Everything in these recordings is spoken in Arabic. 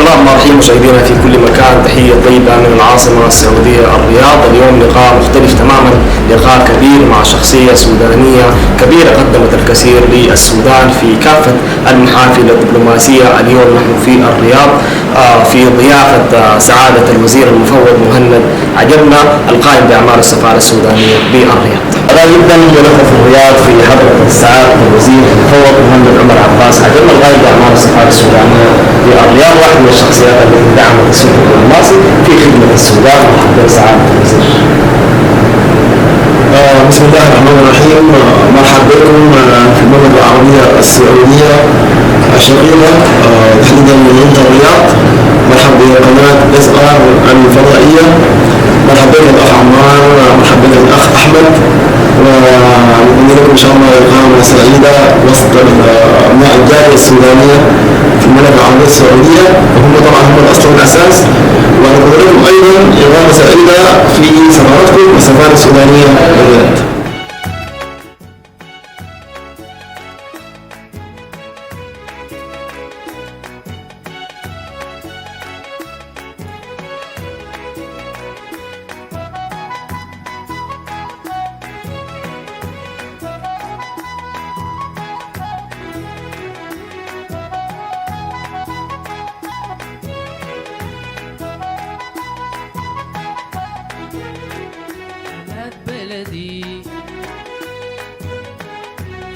الله الرحمن الرحيم. مشاهدينا في كل مكان، تحية طيبة من العاصمة السعودية الرياض. اليوم لقاء مختلف تماما، لقاء كبير مع شخصية سودانية كبيرة قدمت الكثير للسودان في كافة المحافل الدبلوماسية. اليوم نحن في الرياض في ضيافة سعادة الوزير المفوض مهند عجبنا القائم بأعمال السفارة السودانية بالرياض. لا جدا ونحن في الرياض في حضرة سعادة الوزير المفوض مهند عمر عباس عجبنا القائم بأعمال السفارة السودانية بالرياض، واحد من الشخصيات التي دعمت السلك الدبلوماسي في خدمة السودان. وحضر سعادة الوزير. بسم الله الرحمن الرحيم. مرحبا بكم في المملكة العربية السعودية الشقيقة، تحديدا من منطقة الرياض. مرحبا بقناة SR الفضائية. مرحبا بك الأخ عمار، مرحبا بك الأخ أحمد، ونتمنى لكم إن شاء الله إقامة سعيدة وسط أبناء الجالية السودانية في المملكة العربية السعودية، وهم طبعا هم الأصل والأساس. ونتمنى لكم أيضا إقامة سعيدة في سفارتكم والسفارة السودانية بالرياض.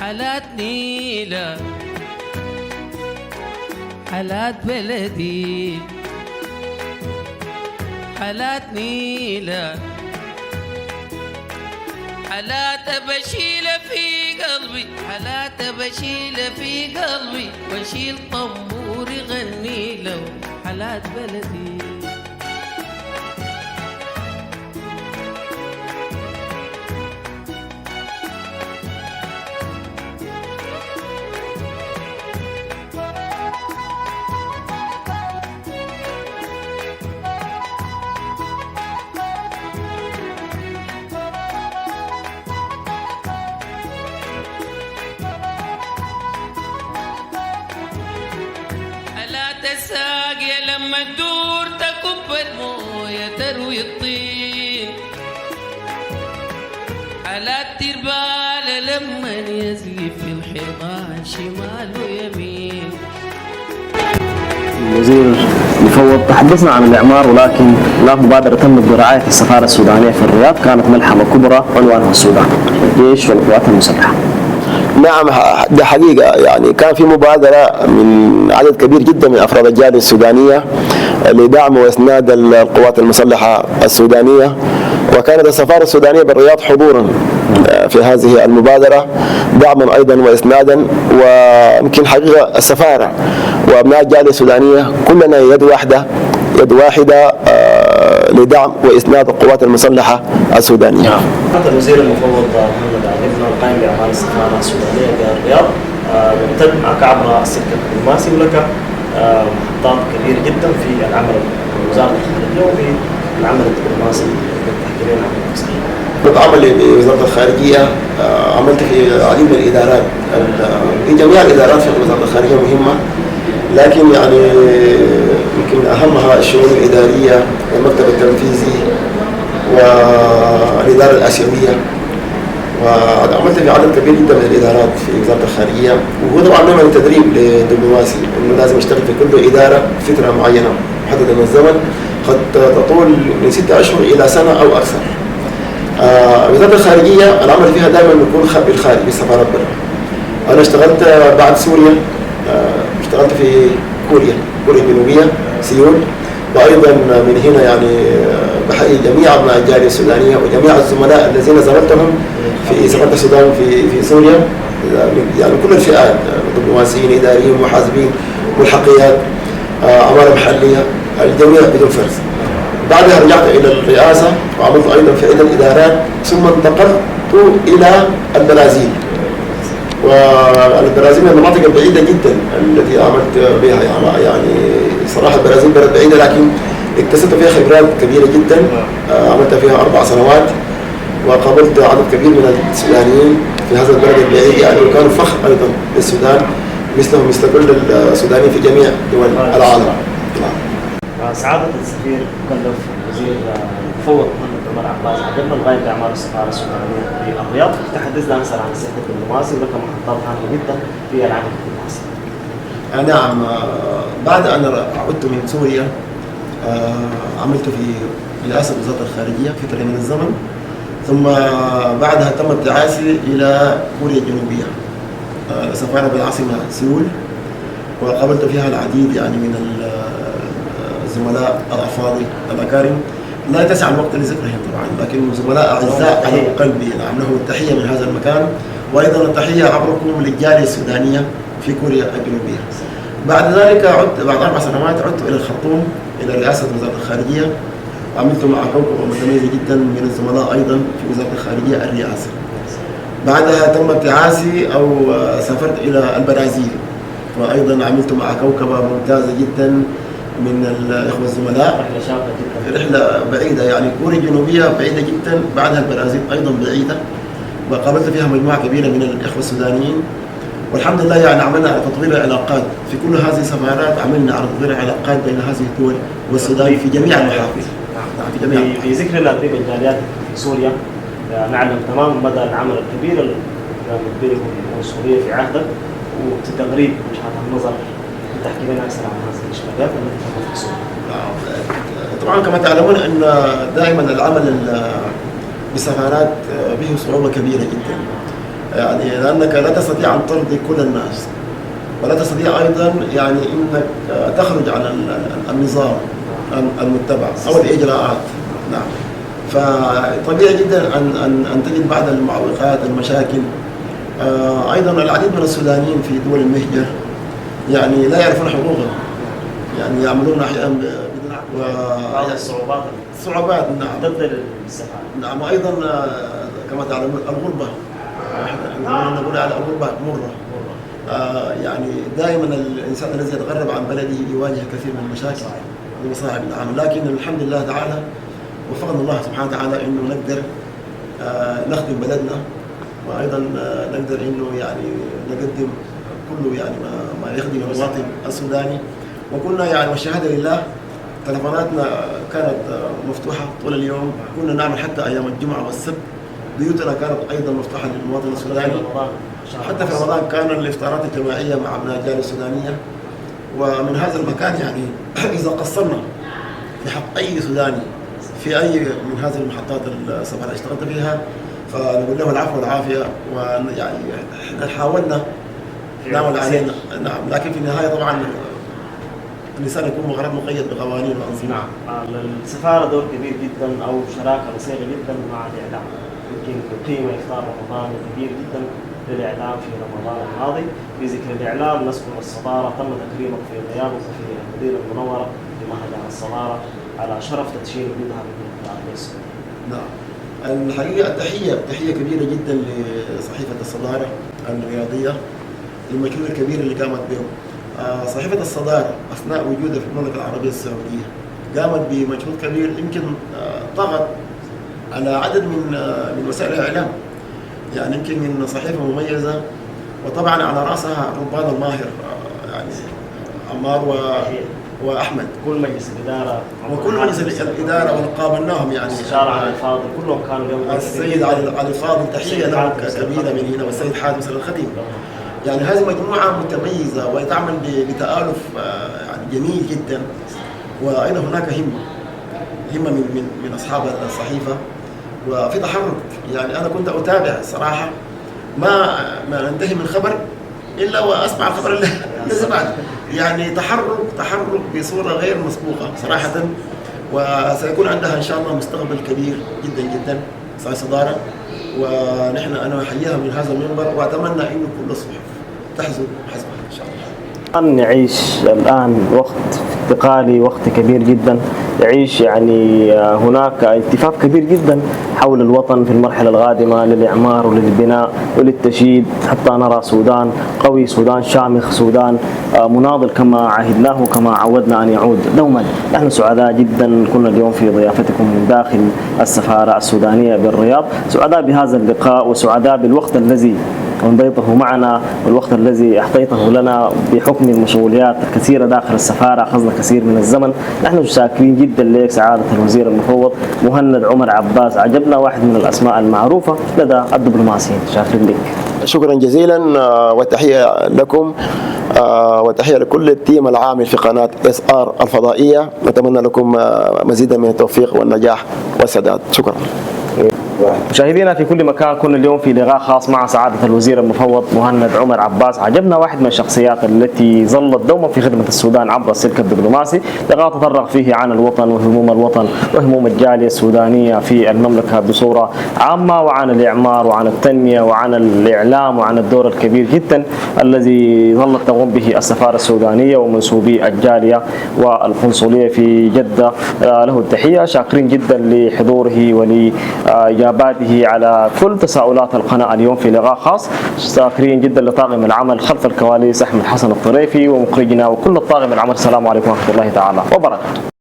حالات نيلة، حالات بلدي، حالات نيلة، حالات بشيلة في قلبي، حالات بشيلة في قلبي، واشيل طنبور يغني له حالات بلدي. الساقية لما تدور تكب الموية تروي الطين، حالات تربال لما يزقي في الحيطان شمال ويمين. الوزير المفوض، تحدثنا عن الإعمار، ولكن لا مبادرة تمت برعاية السفارة السودانية في الرياض كانت ملحمة كبرى عنوانها السودان، الجيش والقوات المسلحة. نعم، ده حقيقة. يعني كان في مبادرة من عدد كبير جدا من أفراد الجالية السودانية لدعم وإسناد القوات المسلحة السودانية، وكانت السفارة السودانية بالرياض حضورا في هذه المبادرة دعما أيضا وإسنادا. ويمكن حقيقة السفارة وأبناء الجالية السودانية كلنا يد واحدة لدعم وإسناد القوات المسلحة السودانية. الوزير المفوض مهند عجبنا القائم بأعمال السفارة السودانية بالرياض، نمتد معك عبر السلك الدبلوماسي، ولك محطات كبيرة جدا في العمل بوزارة الخارجية وفي العمل الدبلوماسي. تحكي لنا عن نفسك. بالعمل بوزارة الخارجية عملت في العديد من الإدارات، في جميع الإدارات في وزارة الخارجية مهمة، لكن يعني يمكن أهمها الشؤون الإدارية والمكتب التنفيذي والإدارة الآسيوية، وعملت في عدد كبير جدا من الإدارات في وزارة الخارجية. وهو طبعا نوع من التدريب للدبلوماسي إنه لازم يشتغل في كل إدارة فترة معينة محددة من الزمن، قد تطول من 6 أشهر إلى سنة أو أكثر. وزارة الخارجية العمل فيها دائما يكون بالخارج بالسفارات برا. أنا اشتغلت بعد سوريا، اشتغلت في كوريا الجنوبية سيول، وأيضا من هنا يعني بحيي جميع أبناء الجالية السودانية وجميع الزملاء الذين زرتهم في سفارة السودان في سوريا، يعني كل الفئات، دبلوماسيين، إداريين، محاسبين، ملحقيات، عمالة محلية، الجميع بدون فرز. بعدها رجعت إلى الرئاسة وعملت أيضا في عدة إدارات، ثم انتقلت إلى البرازيل. والبرازيل من المناطق البعيدة جدا التي عملت بها، يعني صراحة البرازيل بلد بعيدة لكن اكتسبت فيها خبرات كبيرة جدا. عملت فيها 4 سنوات، وقابلت عدد كبير من السودانيين في هذا البلد البعيد يعني، وكانوا فخر أيضا للسودان مثلهم مثل كل السودانيين في جميع دول العالم. سعادة السفير مكلف وزير مفوض محمد عمر عباس عقبنا القائم بأعمال السفارة السودانية في الرياض، تحدثنا أكثر عن السياحة الدبلوماسي ولك محطات هامة جدا في العمل الدبلوماسي. نعم، بعد أن عدت من سوريا عملت في رئاسة وزارة الخارجية فترة من الزمن، ثم بعدها تم ابتعاثي إلى كوريا الجنوبية، سفارة بالعاصمة سيول، وقابلت فيها العديد يعني من الزملاء الأفاضل الأكارم لا يتسع الوقت لذكرهم طبعا، لكن زملاء أعزاء على قلبي. نعم، لهم التحية من هذا المكان، وأيضا التحية عبركم للجالية السودانية في كوريا الجنوبية. بعد ذلك عدت بعد 4 سنوات عدت إلى الخرطوم إلى رئاسة وزارة الخارجية، عملت مع كوكبة متميزة جدا من الزملاء أيضا في وزارة الخارجية الرئاسة. بعدها تم ابتعاثي أو سافرت إلى البرازيل، وأيضا عملت مع كوكبة ممتازة جدا من الإخوة الزملاء. رحلة شاقة جدا، رحلة بعيدة، يعني كوريا الجنوبية بعيدة جدا، بعدها البرازيل أيضا بعيدة، وقابلت فيها مجموعة كبيرة من الإخوة السودانيين، والحمد لله يعني عملنا على تطوير العلاقات في كل هذه السفارات، عملنا على تطوير العلاقات بين هذه الدول والسودان في جميع المحافل. في جميع في ذكر الأدريب الجاليات في سوريا، نعلم تماما مدى العمل الكبير اللي قامت به سوريا في عهدك، وتقريب وجهات النظر تحكي لنا أكثر عن هذه الإشكاليات التي تمت في سوريا. طبعا كما تعلمون أن دائما العمل بسفارات به صعوبة كبيرة جدا، يعني لأنك لا تستطيع أن ترضي كل الناس، ولا تستطيع أيضا يعني أنك تخرج عن النظام المتبع أو الإجراءات. نعم، فطبيعي جدا أن تجد بعض المعوقات، المشاكل. أيضا العديد من السودانيين في دول المهجر يعني لا يعرفون حقوقهم، يعني يعملون أحيانا بدون بعض الصعوبات نعم ضد السفارة. نعم، وأيضا كما تعلمون الغربة، نقول على الغربة مرة. يعني دائما الإنسان الذي يتغرب عن بلده يواجه كثير من المشاكل ومصاعب العمل، لكن الحمد لله تعالى وفقنا الله سبحانه وتعالى إنه نقدر نخدم بلدنا، وأيضا نقدر إنه يعني نقدم كله يعني ما يخدم المواطن السوداني. وكنا يعني والشهادة لله تلفوناتنا كانت مفتوحة طول اليوم، كنا نعمل حتى أيام الجمعة والسبت، بيوتنا كانت أيضا مفتوحة للمواطن السوداني. حتى في رمضان كان الإفطارات الجماعية مع أبناء الجالية السودانية. ومن هذا المكان يعني إذا قصرنا في حق أي سوداني في أي من هذه المحطات السفارة اشتغلت فيها، فنقول له العفو والعافية، ويعني حاولنا نعمل علينا. نعم، لكن في النهاية طبعا الإنسان يكون مقيد بقوانين وأنظمة. نعم، السفارة دور كبير جدا أو شراكة وثيقة جدا مع الإعلام. يمكن قيمة إفطار رمضان كبير جدا للإعلام في رمضان الماضي. في ذكر الإعلام نذكر الصدارة، تم تكريمك في غيابك في المدينة المنورة بمهرجان الصدارة على شرف تدشين وجودها في العربية السعودية. نعم، الحقيقة تحية كبيرة جدا لصحيفة الصدارة الرياضية للمجهود الكبير اللي قامت به. صحيفة الصدارة أثناء وجودها في المملكة العربية السعودية قامت بمجهود كبير، يمكن ضغط على عدد من وسائل الإعلام، يعني يمكن من صحيفة مميزة، وطبعا على رأسها ربان الماهر يعني عمار وأحمد، كل مجلس الإدارة وكل مجلس الإدارة وقابلناهم يعني الشارع علي الفاضل كلهم كانوا اليوم. السيد علي الفاضل تحية له كبيرة من هنا، والسيد حاتم الخديم. يعني هذه مجموعة متميزة وتعمل بتآلف يعني جميل جدا. وأيضا هناك همة من أصحاب الصحيفة، وفي تحرك. يعني أنا كنت أتابع صراحة، ما ننتهي من خبر إلا وأسمع الخبر اللي بعده. يعني تحرك بصورة غير مسبوقة صراحة، وسيكون عندها إن شاء الله مستقبل كبير جدا جدا صدارة. ونحن أنا أحييها من هذا المنبر، وأتمنى إنه كل الصحف تحزن حسبها إن شاء الله. نعيش الآن وقت انتقالي، وقت كبير جدا، يعيش يعني هناك التفاف كبير جدا حول الوطن في المرحلة القادمة للإعمار وللبناء وللتشييد، حتى نرى سودان قوي، سودان شامخ، سودان مناضل كما عهدناه وكما عودنا أن يعود دوما. نحن سعداء جدا كنا اليوم في ضيافتكم من داخل السفارة السودانية بالرياض، سعداء بهذا اللقاء وسعداء بالوقت الذي ومن ضيفه معنا والوقت الذي أعطيته لنا بحكم المشغوليات الكثيرة داخل السفارة. أخذنا كثير من الزمن. نحن شاكرين جدا لك سعادة الوزير المفوض مهند عمر عباس. عجبنا واحد من الأسماء المعروفة لدى الدبلوماسيين. شاكرين لك. شكرا جزيلا وتحية لكم وتحية لكل التيم العامل في قناة SR الفضائية. نتمنى لكم مزيدا من التوفيق والنجاح والسداد. شكرا. مشاهدينا في كل مكان، كنا اليوم في لقاء خاص مع سعادة الوزير المفوض مهند عمر عباس. عجبنا واحد من الشخصيات التي ظلت دوما في خدمة السودان عبر السلك الدبلوماسي. لقاء تطرق فيه عن الوطن وهموم الوطن وهموم الجالية السودانية في المملكة بصورة عامة، وعن الإعمار وعن التنمية وعن الإعلام وعن الدور الكبير جدا الذي ظلت تقوم به السفارة السودانية ومنسوبي الجالية والقنصلية في جدة. له التحية. شاكرين جدا لحضوره ولإجاباته على كل تساؤلات القناة اليوم في لقاء خاص. شاكرين جدا لطاقم العمل خلف الكواليس أحمد حسن الطريفي ومخرجنا وكل الطاقم العمل. السلام عليكم ورحمة الله تعالى وبركاته.